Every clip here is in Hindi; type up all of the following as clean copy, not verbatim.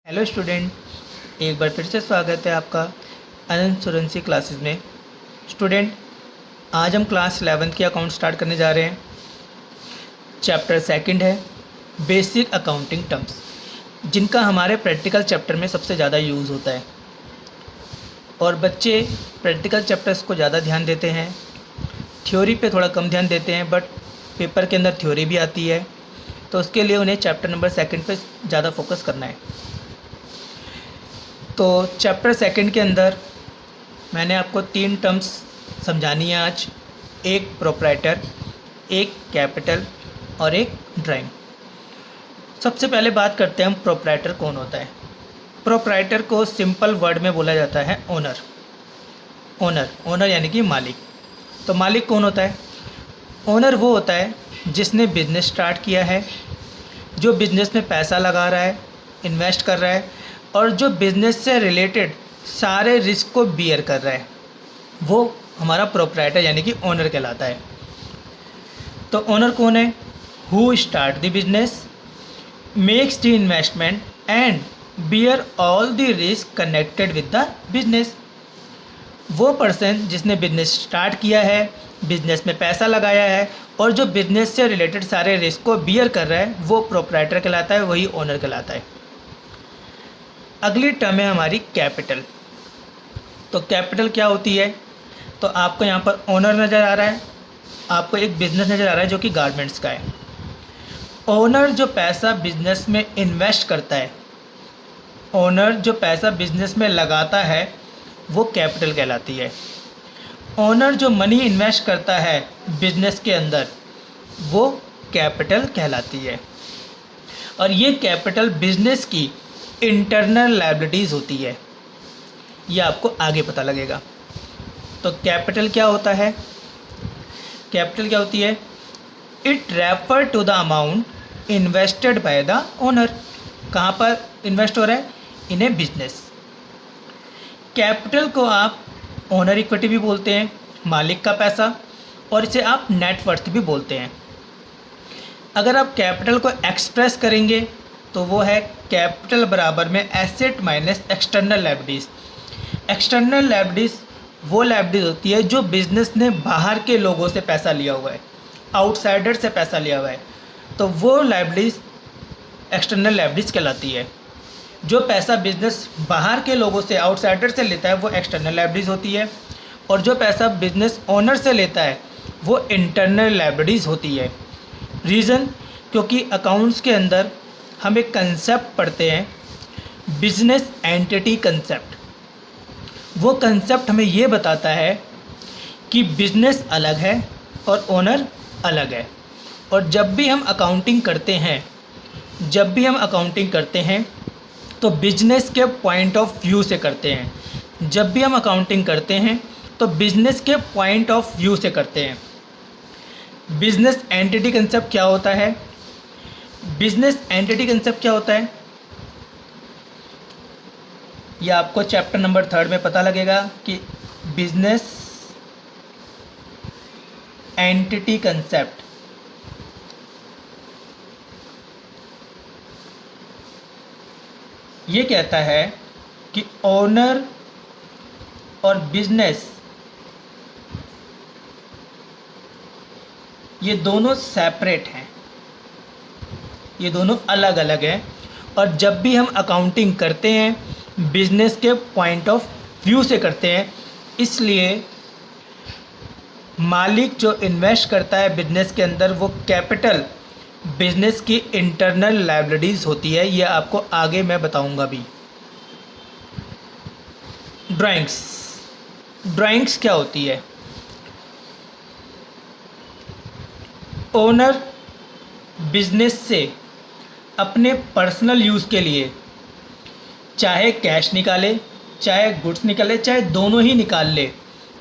हेलो स्टूडेंट, एक बार फिर से स्वागत है आपका अनंत सुरंसी क्लासेस में। स्टूडेंट, आज हम क्लास 11 की अकाउंट स्टार्ट करने जा रहे हैं। चैप्टर सेकंड है बेसिक अकाउंटिंग टर्म्स, जिनका हमारे प्रैक्टिकल चैप्टर में सबसे ज़्यादा यूज़ होता है और बच्चे प्रैक्टिकल चैप्टर्स को ज़्यादा ध्यान देते हैं, थ्योरी पे थोड़ा कम ध्यान देते हैं, बट पेपर के अंदर थ्योरी भी आती है, तो उसके लिए उन्हें चैप्टर नंबर सेकंड पे ज़्यादा फोकस करना है। तो चैप्टर सेकंड के अंदर मैंने आपको 3 टर्म्स समझानी है आज, एक प्रोप्राइटर, एक कैपिटल और एक ड्राइंग। सबसे पहले बात करते हैं हम प्रोप्राइटर कौन होता है। प्रोप्राइटर को सिंपल वर्ड में बोला जाता है ओनर। ओनर यानी कि मालिक। तो मालिक कौन होता है? ओनर वो होता है जिसने बिजनेस स्टार्ट किया है, जो बिजनेस में पैसा लगा रहा है, इन्वेस्ट कर रहा है और जो बिज़नेस से रिलेटेड सारे रिस्क को बियर कर रहा है, वो हमारा प्रोप्राइटर यानी कि ओनर कहलाता है। तो ओनर कौन है? Who start the business, makes the investment and bear all the risk connected with the business. वो पर्सन जिसने बिजनेस स्टार्ट किया है, बिजनेस में पैसा लगाया है और जो बिजनेस से रिलेटेड सारे रिस्क को बियर कर रहा है, वो प्रोप्राइटर कहलाता है, वही ओनर कहलाता है। अगली टर्म है हमारी कैपिटल। तो कैपिटल क्या होती है? तो आपको यहाँ पर ओनर नज़र आ रहा है, आपको एक बिज़नेस नज़र आ रहा है जो कि गारमेंट्स का है। ओनर जो पैसा बिजनेस में इन्वेस्ट करता है, ओनर जो पैसा बिजनेस में लगाता है, वो कैपिटल कहलाती है। ओनर जो मनी इन्वेस्ट करता है बिजनेस के अंदर, वो कैपिटल कहलाती है। और ये कैपिटल बिजनेस की इंटरनल लायबिलिटीज़ होती है, ये आपको आगे पता लगेगा। तो कैपिटल क्या होता है? कैपिटल क्या होती है? It refer to the amount invested by the owner. कहाँ पर इन्वेस्ट हो रहा है? इन ए बिजनेस। कैपिटल को आप ओनर इक्विटी भी बोलते हैं, मालिक का पैसा, और इसे आप नेटवर्थ भी बोलते हैं। अगर आप कैपिटल को एक्सप्रेस करेंगे तो वो है कैपिटल बराबर में asset minus external liabilities. External liabilities वो लायबिलिटीज़ होती है जो बिज़नेस ने बाहर के लोगों से पैसा लिया हुआ है, आउटसाइडर से पैसा लिया हुआ है, तो वो लायबिलिटीज़ एक्सटर्नल लायबिलिटीज़ कहलाती है। जो पैसा बिज़नेस बाहर के लोगों से, आउटसाइडर से लेता है, वो एक्सटर्नल लायबिलिटीज़ होती है, और जो पैसा बिज़नेस ओनर से लेता है वो इंटरनल लायबिलिटीज़ होती है। रीज़न, क्योंकि अकाउंट्स के अंदर हम एक कंसेप्ट पढ़ते हैं, बिजनेस एंटिटी कंसेप्ट। वो कंसेप्ट हमें ये बताता है कि बिजनेस अलग है और ओनर अलग है। और जब भी हम अकाउंटिंग करते हैं तो बिजनेस के पॉइंट ऑफ व्यू से करते हैं। जब भी हम अकाउंटिंग करते हैं तो बिजनेस के पॉइंट ऑफ व्यू से करते हैं। बिजनेस एंटिटी कंसेप्ट क्या होता है? बिजनेस एंटिटी कंसेप्ट क्या होता है, ये आपको चैप्टर नंबर 3 में पता लगेगा कि बिजनेस एंटिटी कंसेप्ट ये कहता है कि ओनर और बिजनेस ये दोनों सेपरेट हैं, ये दोनों अलग अलग हैं। और जब भी हम अकाउंटिंग करते हैं बिजनेस के पॉइंट ऑफ व्यू से करते हैं, इसलिए मालिक जो इन्वेस्ट करता है बिजनेस के अंदर, वो कैपिटल बिजनेस की इंटरनल लायबिलिटीज़ होती है। ये आपको आगे मैं बताऊंगा भी। ड्राइंग्स क्या होती है? ओनर बिजनेस से अपने पर्सनल यूज़ के लिए चाहे कैश निकाले, चाहे गुड्स निकाले, चाहे दोनों ही निकाल ले,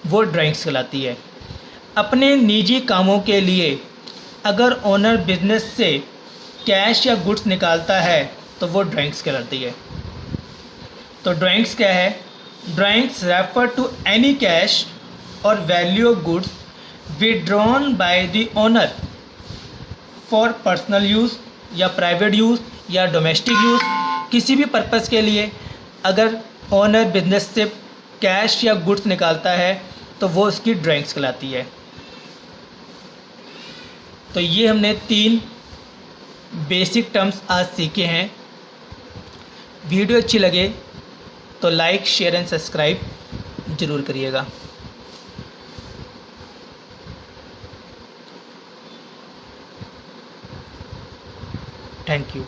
वो ड्राइंग्स कहलाती है। अपने निजी कामों के लिए अगर ओनर बिजनेस से कैश या गुड्स निकालता है तो वो ड्राइंग्स कहलाती है। तो ड्राइंग्स क्या है? Drawings refer to any cash और value of goods withdrawn by the owner for personal use या प्राइवेट यूज़ या डोमेस्टिक यूज़ किसी भी पर्पज़ के लिए अगर ओनर बिजनेस से कैश या गुड्स निकालता है तो वो उसकी ड्राइंग्स कहलाती है। तो ये हमने 3 बेसिक टर्म्स आज सीखे हैं। वीडियो अच्छी लगे तो लाइक, शेयर एंड सब्सक्राइब ज़रूर करिएगा। Thank you.